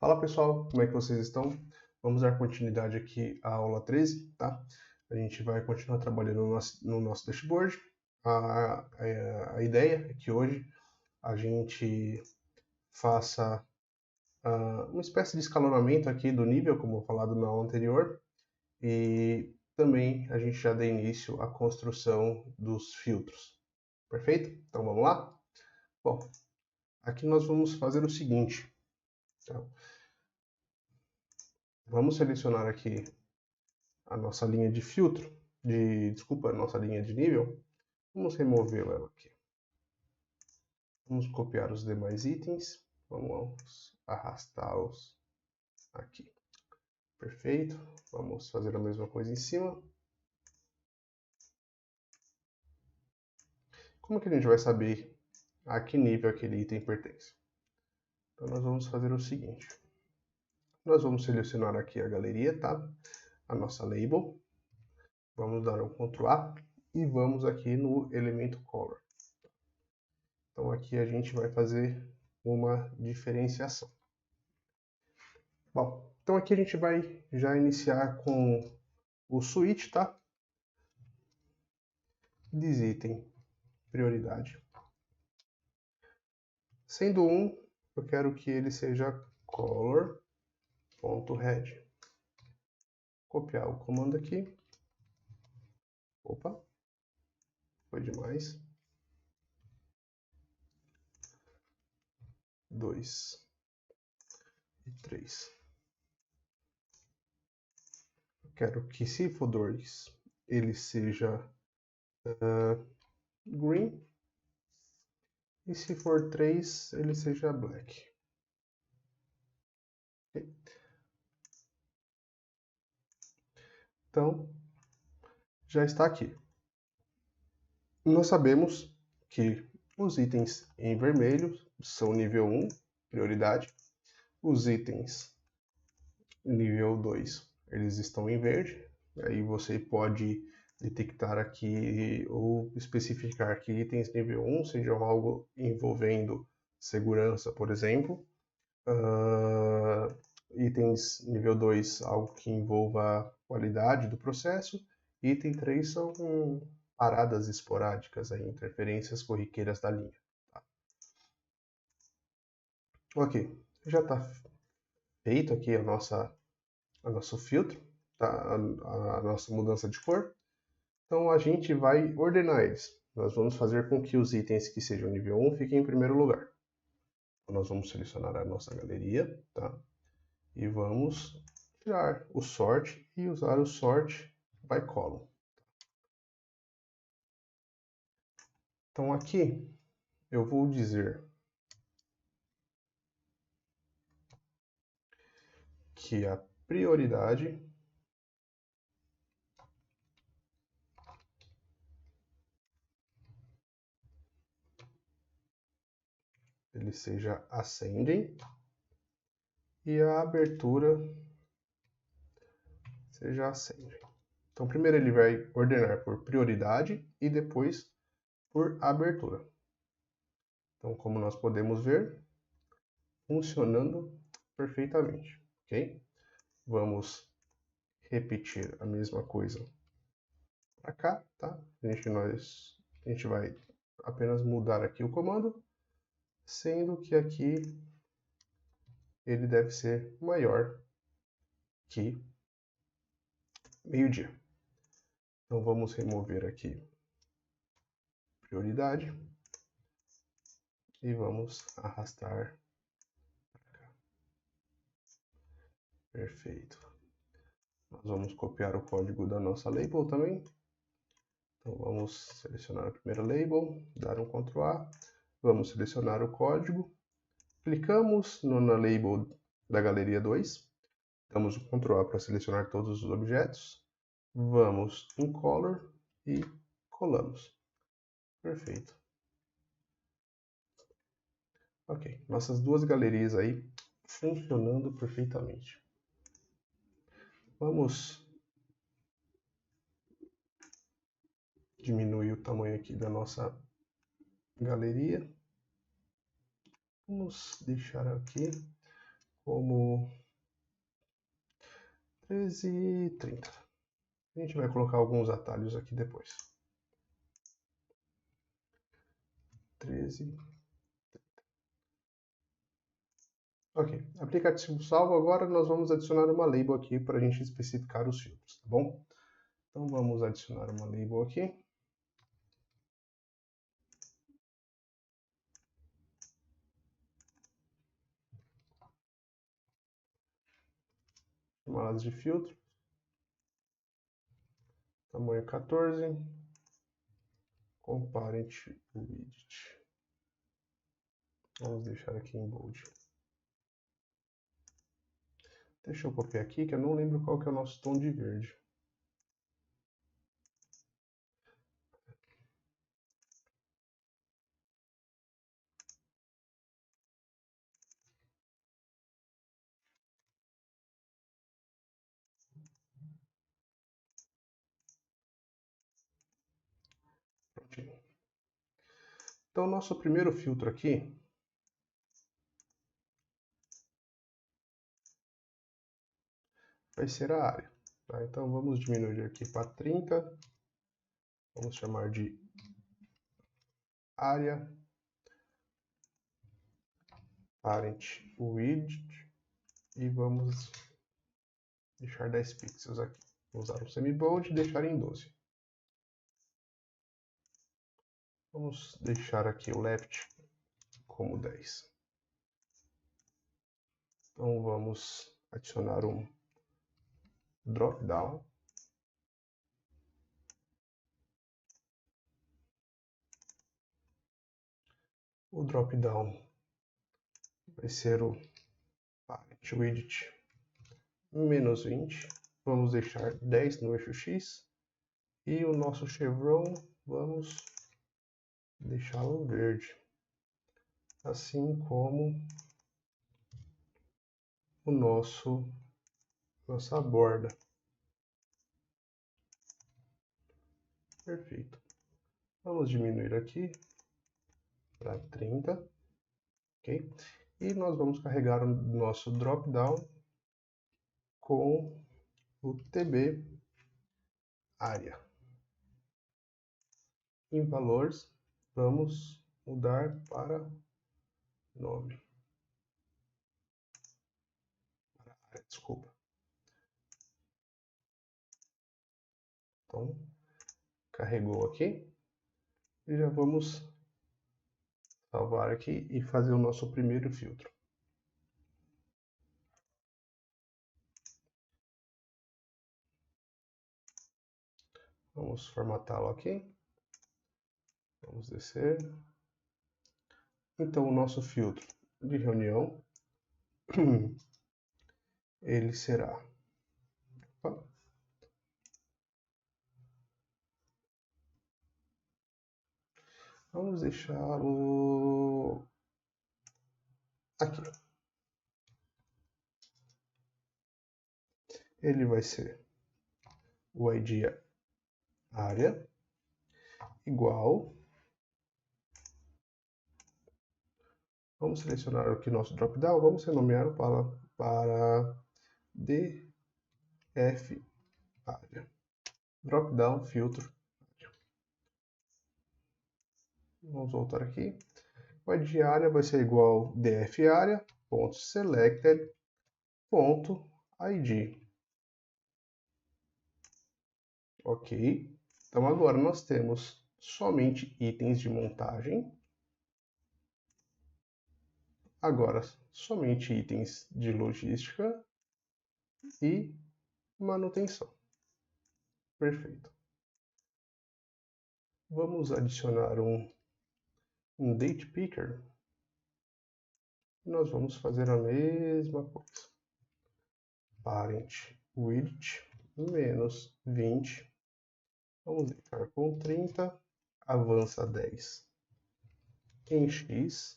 Fala pessoal, como é que vocês estão? Vamos dar continuidade aqui à aula 13, tá? A gente vai continuar trabalhando no nosso dashboard. A ideia é que hoje a gente faça uma espécie de escalonamento aqui do nível, como falado na aula anterior, e também a gente já dê início à construção dos filtros. Perfeito? Então vamos lá? Bom, aqui nós vamos fazer o seguinte, tá? Vamos selecionar aqui a nossa linha de filtro, desculpa, a nossa linha de nível. Vamos removê-la aqui. Vamos copiar os demais itens. Vamos arrastá-los aqui. Perfeito. Vamos fazer a mesma coisa em cima. Como que a gente vai saber a que nível aquele item pertence? Então nós vamos fazer o seguinte. Nós vamos selecionar aqui a galeria, tá? A nossa label. Vamos dar um Ctrl A e vamos aqui no elemento color. Então aqui a gente vai fazer uma diferenciação. Bom, então aqui a gente vai já iniciar com o switch, tá? Desitem prioridade. Sendo 1, eu quero que ele seja color.head. Copiar o comando aqui. Opa, foi demais. 2 e 3. Eu quero que, se for 2, ele seja green. E se for 3, ele seja black. Okay. Então, já está aqui. Nós sabemos que os itens em vermelho são nível 1, prioridade. Os itens nível 2, eles estão em verde. Aí você pode detectar aqui ou especificar que itens nível 1 sejam algo envolvendo segurança, por exemplo. Itens nível 2, algo que envolva a qualidade do processo. Item 3 são paradas esporádicas, aí, interferências corriqueiras da linha. Tá? Ok, já está feito aqui o nosso filtro, tá? a nossa mudança de cor. Então a gente vai ordenar eles. Nós vamos fazer com que os itens que sejam nível 1 fiquem em primeiro lugar. Então, nós vamos selecionar a nossa galeria, tá? E vamos tirar o sort e usar o sort by column. Então aqui eu vou dizer que a prioridade ele seja ascending e a abertura seja ascending. Então primeiro ele vai ordenar por prioridade e depois por abertura. Então como nós podemos ver, funcionando perfeitamente, ok? Vamos repetir a mesma coisa para cá, tá? A gente vai apenas mudar aqui o comando, sendo que aqui ele deve ser maior que meio-dia. Então vamos remover aqui prioridade e vamos arrastar para cá. Perfeito. Nós vamos copiar o código da nossa label também. Então vamos selecionar a primeira label, dar um Ctrl A, vamos selecionar o código, clicamos na label da galeria 2, damos o Ctrl A para selecionar todos os objetos, vamos em Color e colamos. Perfeito. Ok, nossas duas galerias aí funcionando perfeitamente. Vamos diminuir o tamanho aqui da nossa galeria. Vamos deixar aqui como 13,30. A gente vai colocar alguns atalhos aqui depois. 13. Ok, aplicativo salvo. Agora nós vamos adicionar uma label aqui para a gente especificar os filtros, tá bom? Então vamos adicionar uma label aqui. Chamadas de filtro. Tamanho 14. Comparent widget. Vamos deixar aqui em bold. Deixa eu copiar aqui, que eu não lembro qual que é o nosso tom de verde. Prontinho. Então, nosso primeiro filtro aqui vai ser a área. Tá? Então, vamos diminuir aqui para 30. Vamos chamar de área parent widget e vamos deixar 10 pixels aqui. Vou usar o semibold e deixar em 12. Vamos deixar aqui o left como 10. Então vamos adicionar um drop down. O drop down vai ser o parent widget menos 20. Vamos deixar 10 no eixo X. E o nosso chevron, vamos deixá-lo verde. Assim como o nossa borda. Perfeito. Vamos diminuir aqui para 30. Ok? E nós vamos carregar o nosso drop down com o TB área. Em valores, vamos mudar para nome. Para área, desculpa. Então, carregou aqui. E já vamos salvar aqui e fazer o nosso primeiro filtro. Vamos formatá-lo aqui. Vamos descer. Então, o nosso filtro de reunião, ele será... Opa. Vamos deixá-lo aqui. Ele vai ser o ID área igual. Vamos selecionar aqui nosso dropdown. Vamos renomear para DF área. Dropdown filtro. Vamos voltar aqui. O ID área vai ser igual df área ponto selected ponto id. Ok. Então agora nós temos somente itens de montagem. Agora somente itens de logística e manutenção. Perfeito. Vamos adicionar um date picker. Nós vamos fazer a mesma coisa. Parent widget menos 20. Vamos deixar com 30. Avança 10 em X.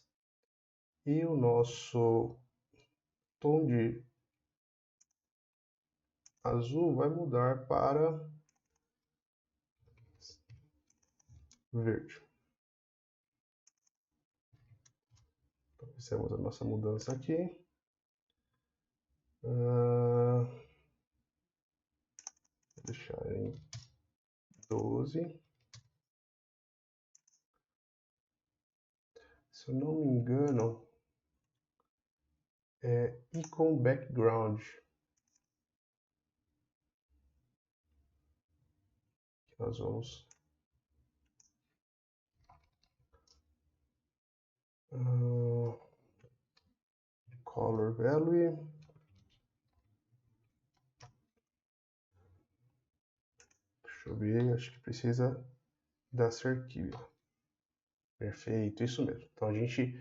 E o nosso tom de azul vai mudar para verde. Então, fizemos a nossa mudança aqui. Vou deixar em 12. Se eu não me engano, é icon background. Que nós vamos color value. Deixa eu ver, acho que precisa da cerquilha. Perfeito, isso mesmo. Então a gente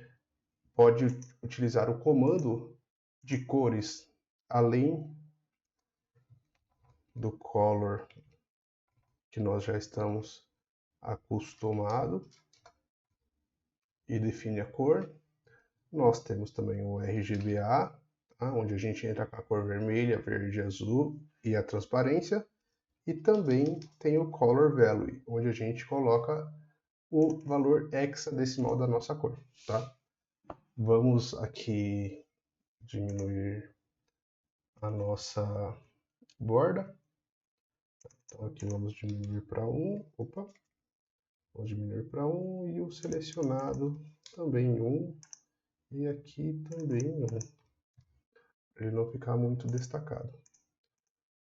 pode utilizar o comando de cores além do color que nós já estamos acostumados e define a cor. Nós temos também o RGBA, tá? Onde a gente entra com a cor vermelha, verde, azul e a transparência. E também tem o Color Value, onde a gente coloca o valor hexadecimal da nossa cor, tá? Vamos aqui diminuir a nossa borda. Então aqui vamos diminuir para 1. Opa! Vamos diminuir para 1 e o selecionado também 1. E aqui também 1. Para ele não ficar muito destacado.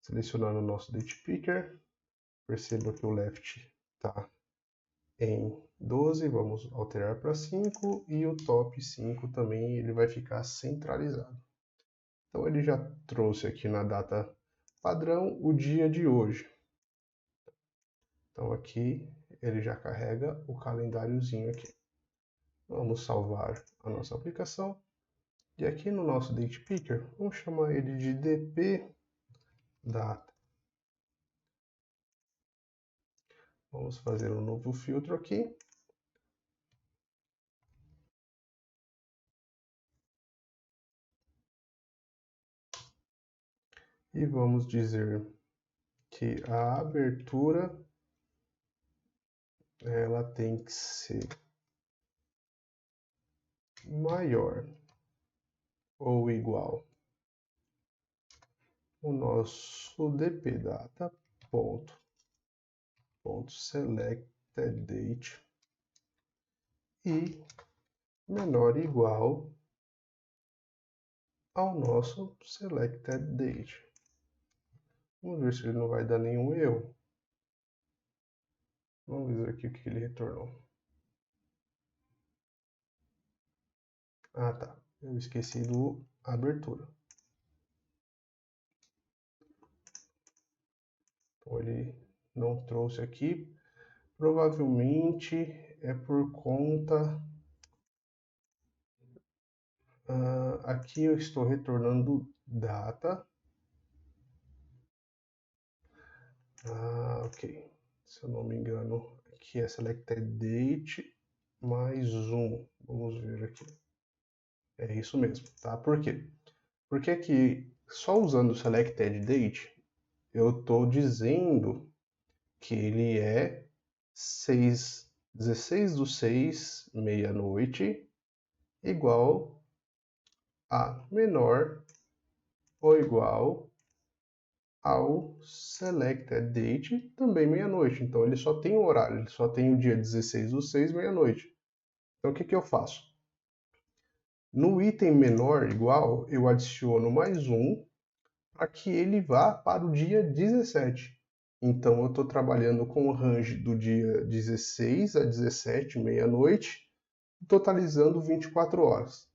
Selecionando o nosso Date Picker. Perceba que o left está em 12, vamos alterar para 5 e o top 5 também ele vai ficar centralizado. Então ele já trouxe aqui na data padrão o dia de hoje. Então aqui ele já carrega o calendáriozinho aqui. Vamos salvar a nossa aplicação. E aqui no nosso Date Picker, vamos chamar ele de DP Data. Vamos fazer um novo filtro aqui. E vamos dizer que a abertura ela tem que ser maior ou igual o nosso dpdata ponto selected date e menor ou igual ao nosso selected date. Vamos ver se ele não vai dar nenhum erro. Vamos ver aqui o que ele retornou. Ah, tá. Eu esqueci do abertura. Então ele não trouxe aqui. Provavelmente é por conta... aqui eu estou retornando data. Ok. Se eu não me engano, aqui é selected date mais 1. Vamos ver aqui. É isso mesmo, tá? Por quê? Porque aqui, só usando o selected date, eu estou dizendo que ele é 16/6, meia-noite, igual a menor ou igual ao selected date, também meia-noite. Então ele só tem o horário, ele só tem o dia 16/6, meia-noite. Então o que eu faço? No item menor igual, eu adiciono mais 1 para que ele vá para o dia 17. Então eu estou trabalhando com o range do dia 16 a 17, meia-noite, totalizando 24 horas.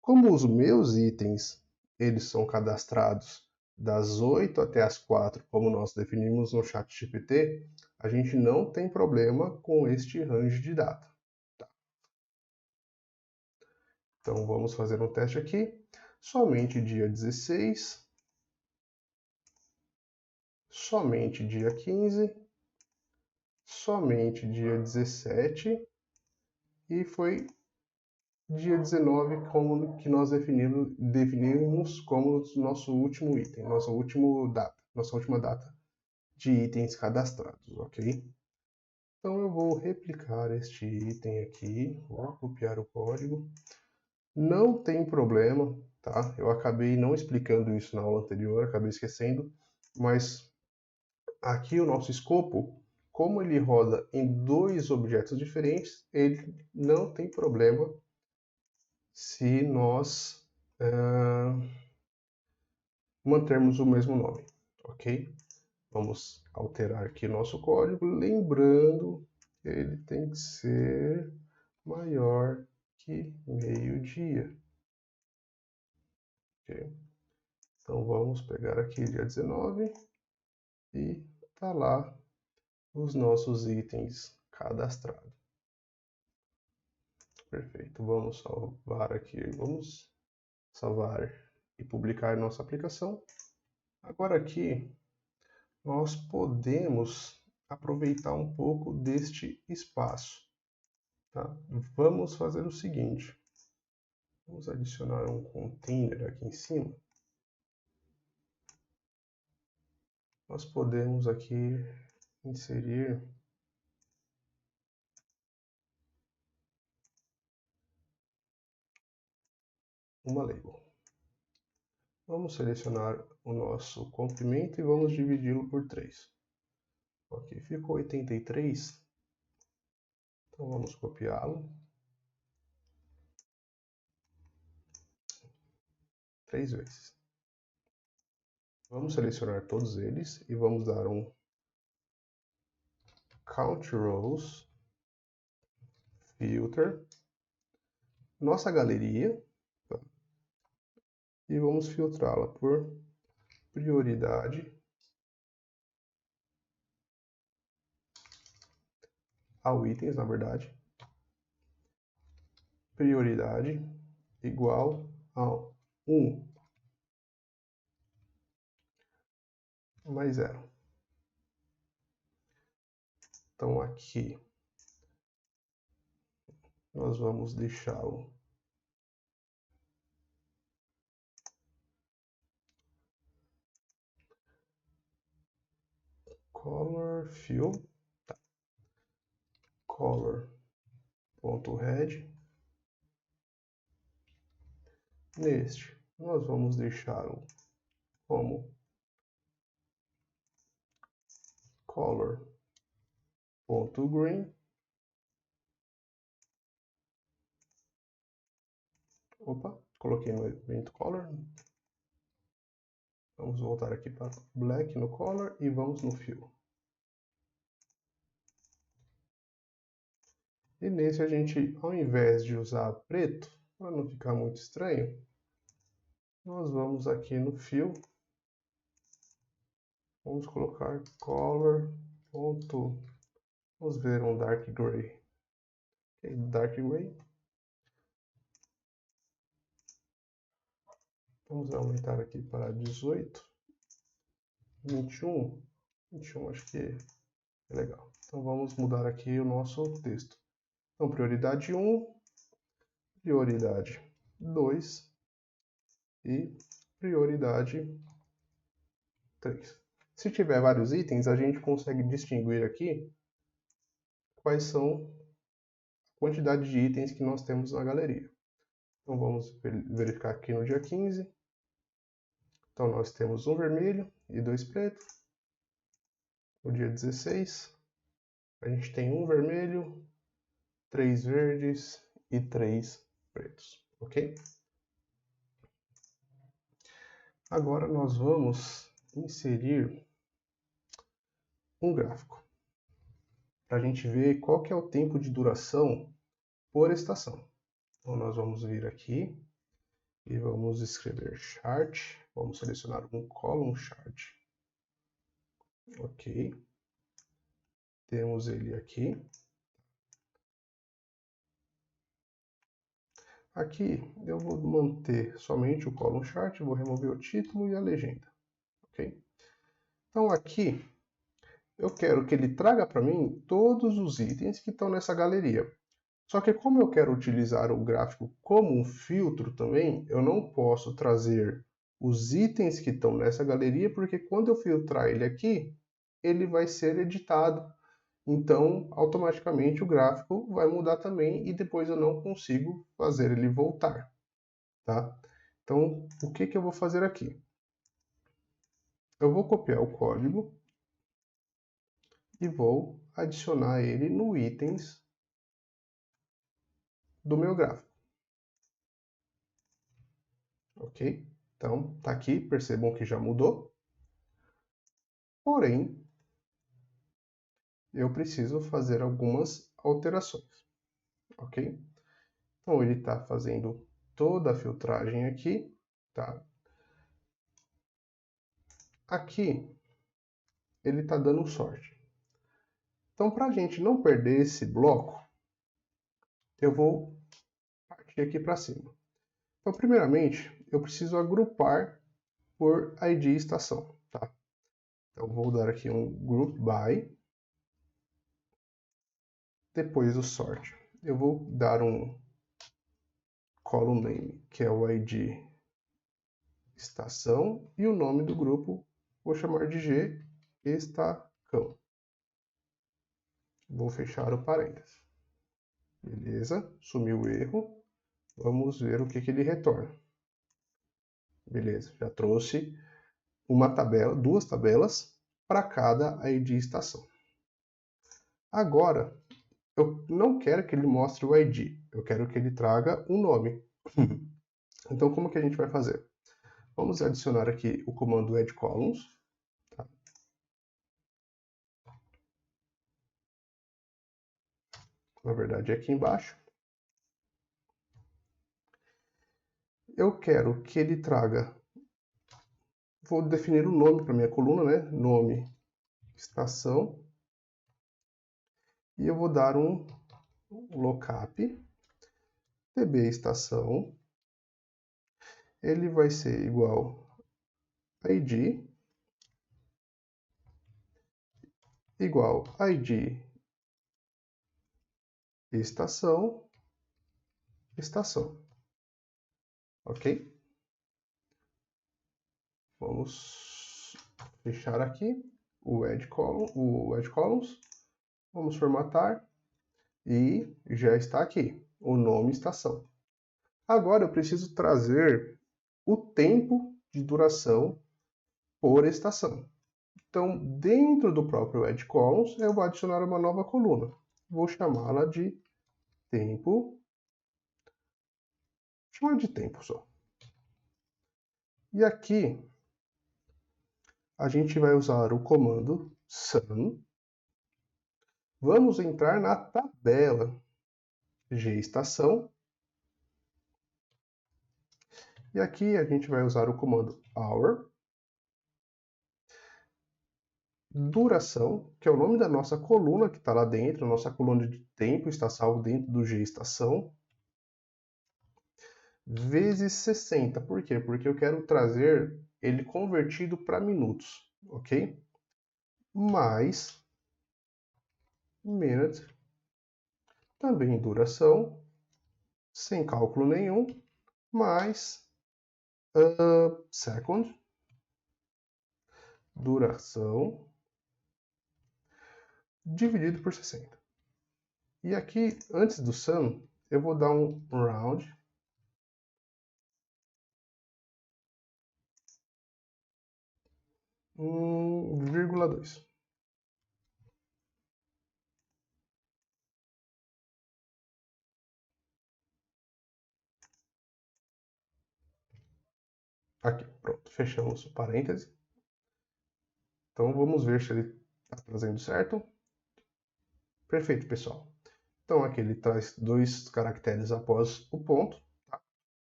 Como os meus itens eles são cadastrados das 8 até as 4, como nós definimos no ChatGPT, a gente não tem problema com este range de data. Tá? Então vamos fazer um teste aqui. Somente dia 16, somente dia 15, somente dia 17 e foi dia 19 como que nós definimos como nosso último item, nossa última data de itens cadastrados, ok? Então eu vou replicar este item aqui, vou copiar o código. Não tem problema tá? Eu acabei não explicando isso na aula anterior, acabei esquecendo, mas aqui o nosso escopo, como ele roda em dois objetos diferentes, ele não tem problema se nós mantermos o mesmo nome, ok? Vamos alterar aqui nosso código, lembrando que ele tem que ser maior que meio-dia. Okay? Então vamos pegar aqui dia 19 e tá lá os nossos itens cadastrados. Perfeito, vamos salvar aqui, vamos salvar e publicar nossa aplicação. Agora aqui nós podemos aproveitar um pouco deste espaço. Tá? Vamos fazer o seguinte, vamos adicionar um container aqui em cima. Nós podemos aqui inserir uma label. Vamos selecionar o nosso comprimento e vamos dividi-lo por 3. Ok, ficou 83. Então vamos copiá-lo 3 vezes. Vamos selecionar todos eles e vamos dar um count rows filter, nossa galeria, tá? E vamos filtrá-la por prioridade ao itens, na verdade. Prioridade igual a 1 mais 0. Então aqui nós vamos deixá-lo color fill, tá. Color.red. Neste nós vamos deixá-lo como color.green. Opa, coloquei no evento color. Vamos voltar aqui para black no color e vamos no fill. E nesse a gente, ao invés de usar preto, para não ficar muito estranho, nós vamos aqui no fill, vamos colocar color. Vamos ver um dark gray. Okay, dark gray. Vamos aumentar aqui para 18. 21. 21 acho que é legal. Então vamos mudar aqui o nosso texto. Então prioridade 1, prioridade 2 e prioridade 3. Se tiver vários itens, a gente consegue distinguir aqui quais são a quantidade de itens que nós temos na galeria. Então vamos verificar aqui no dia 15. Então nós temos um vermelho e 2 pretos. No dia 16, a gente tem um vermelho, 3 verdes e 3 pretos, ok? Agora nós vamos inserir um gráfico para a gente ver qual que é o tempo de duração por estação. Então nós vamos vir aqui e vamos escrever chart, vamos selecionar um column chart, ok, temos ele aqui. Aqui eu vou manter somente o column chart, vou remover o título e a legenda, ok? Então aqui eu quero que ele traga para mim todos os itens que estão nessa galeria. Só que como eu quero utilizar o gráfico como um filtro também, eu não posso trazer os itens que estão nessa galeria, porque quando eu filtrar ele aqui, ele vai ser editado. Então, automaticamente o gráfico vai mudar também e depois eu não consigo fazer ele voltar, tá? Então, o que eu vou fazer aqui? Eu vou copiar o código e vou adicionar ele no itens do meu gráfico. Ok? Então, tá aqui, percebam que já mudou. Porém, eu preciso fazer algumas alterações. Ok? Então, ele está fazendo toda a filtragem aqui, tá? Aqui, ele está dando sorte. Então, para a gente não perder esse bloco, eu vou partir aqui para cima. Então, primeiramente, eu preciso agrupar por ID estação, tá? Então, vou dar aqui um group by, depois o sort. Eu vou dar um column name, que é o ID estação, e o nome do grupo vou chamar de G estacão. Vou fechar o parênteses. Beleza, sumiu o erro. Vamos ver o que ele retorna. Beleza, já trouxe uma tabela, duas tabelas para cada ID estação. Agora, eu não quero que ele mostre o ID, eu quero que ele traga um nome. Então, como que a gente vai fazer? Vamos adicionar aqui o comando add columns. Tá? Na verdade, é aqui embaixo. Eu quero que ele traga... Vou definir o nome para minha coluna, né? Nome, estação. E eu vou dar um lookup tb estação. Ele vai ser igual a id igual id estação, estação. Ok? Vamos fechar aqui o add columns. Vamos formatar e já está aqui o nome estação. Agora eu preciso trazer o tempo de duração por estação. Então, dentro do próprio add columns, eu vou adicionar uma nova coluna. Vou chamá-la de tempo. Chamar de tempo só. E aqui a gente vai usar o comando sum. Vamos entrar na tabela G estação. E aqui a gente vai usar o comando hour. Duração, que é o nome da nossa coluna que está lá dentro, nossa coluna de tempo está salvo dentro do G estação, vezes 60. Por quê? Porque eu quero trazer ele convertido para minutos, ok? Mais minute, também duração, sem cálculo nenhum, mais second, duração, dividido por 60. E aqui, antes do sum, eu vou dar um round 1,2. Aqui, pronto, fechamos o parêntese. Então vamos ver se ele está trazendo certo. Perfeito, pessoal. Então aqui ele traz 2 caracteres após o ponto, tá?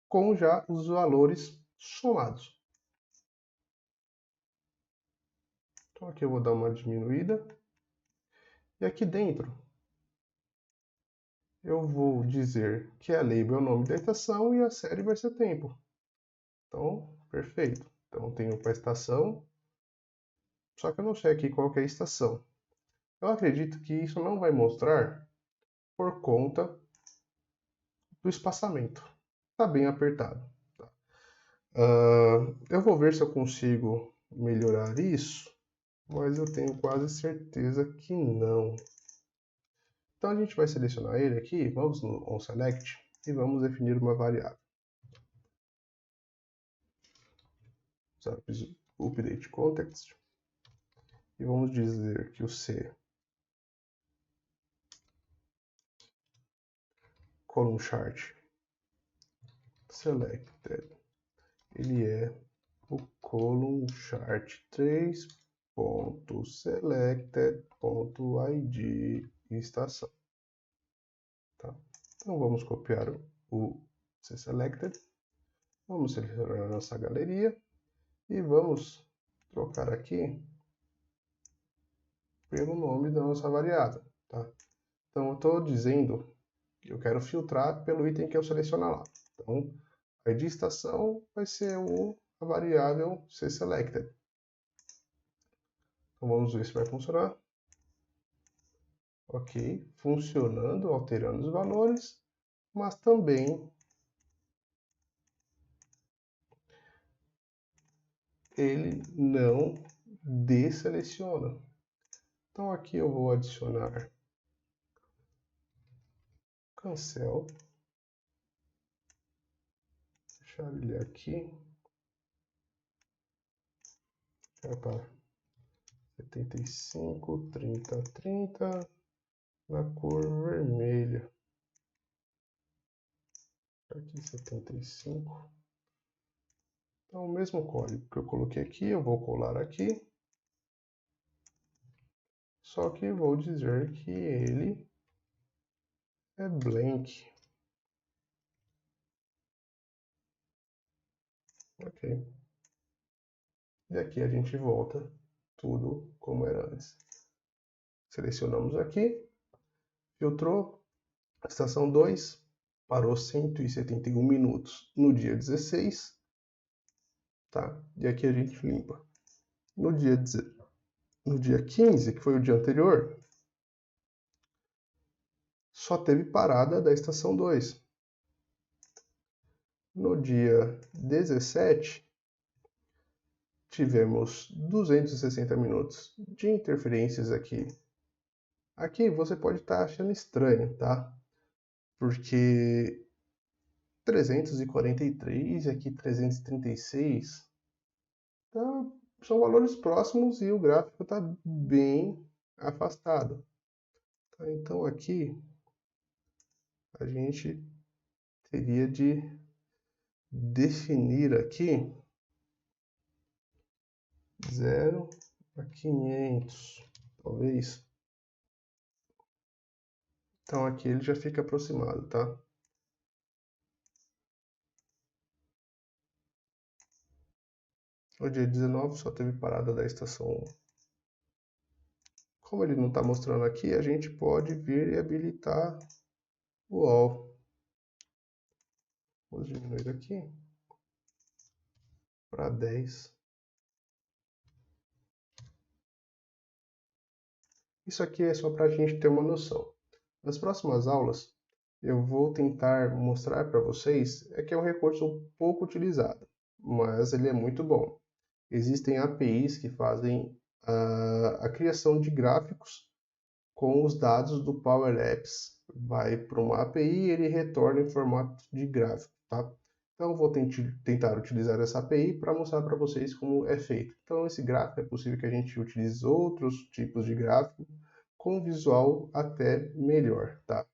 Com já os valores somados. Então aqui eu vou dar uma diminuída. E aqui dentro eu vou dizer que a label é o nome da estação e a série vai ser tempo. Então, perfeito. Então tenho para a estação, só que eu não sei aqui qual que é a estação. Eu acredito que isso não vai mostrar por conta do espaçamento. Está bem apertado. Tá? Eu vou ver se eu consigo melhorar isso, mas eu tenho quase certeza que não. Então a gente vai selecionar ele aqui, vamos no onSelect e vamos definir uma variável. update context e vamos dizer que o C column chart selected ele é o column chart 3.selected.id estação. Tá? Então vamos copiar o cSelected, vamos selecionar a nossa galeria e vamos trocar aqui pelo nome da nossa variável. Tá? Então eu estou dizendo que eu quero filtrar pelo item que eu selecionar lá. Então a id estação vai ser a variável cSelected. Então vamos ver se vai funcionar. Ok, funcionando, alterando os valores, mas também ele não deseleciona. Então aqui eu vou adicionar cancel, deixar ele aqui, para 75, 30, 30 na cor vermelha. Aqui 75. Então o mesmo código que eu coloquei aqui, eu vou colar aqui. Só que vou dizer que ele é blank. Ok. E aqui a gente volta tudo como era antes. Selecionamos aqui, filtrou, estação 2, parou 171 minutos no dia 16, tá? E aqui a gente limpa. No dia 15, que foi o dia anterior, só teve parada da estação 2. No dia 17, tivemos 260 minutos de interferências aqui. Aqui você pode estar achando estranho, tá? Porque 343 e aqui 336 são valores próximos e o gráfico está bem afastado. Então aqui a gente teria de definir aqui 0 a 500, talvez. Então aqui ele já fica aproximado, tá? No dia 19 só teve parada da estação 1. Como ele não está mostrando aqui, a gente pode vir e habilitar o all. Vamos diminuir aqui para 10. Isso aqui é só para a gente ter uma noção. Nas próximas aulas, eu vou tentar mostrar para vocês que é um recurso pouco utilizado, mas ele é muito bom. Existem APIs que fazem a criação de gráficos com os dados do Power Apps. Vai para uma API e ele retorna em formato de gráfico, tá? Então, eu vou tentar utilizar essa API para mostrar para vocês como é feito. Então, esse gráfico é possível que a gente utilize outros tipos de gráfico com visual até melhor, tá?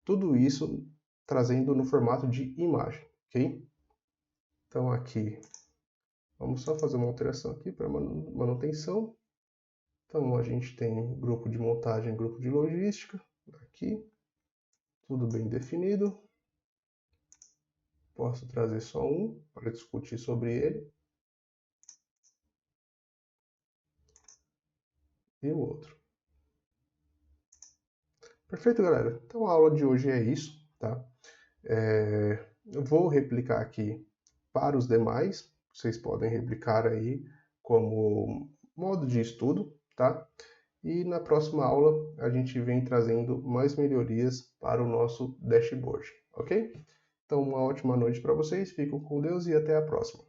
Tudo isso trazendo no formato de imagem, ok? Então, aqui, vamos só fazer uma alteração aqui para manutenção. Então, a gente tem grupo de montagem, grupo de logística, aqui, tudo bem definido. Posso trazer só um para discutir sobre ele. E o outro. Perfeito, galera. Então a aula de hoje é isso, tá? Eu vou replicar aqui para os demais. Vocês podem replicar aí como modo de estudo, tá? E na próxima aula a gente vem trazendo mais melhorias para o nosso dashboard, ok? Então uma ótima noite para vocês, fiquem com Deus e até a próxima.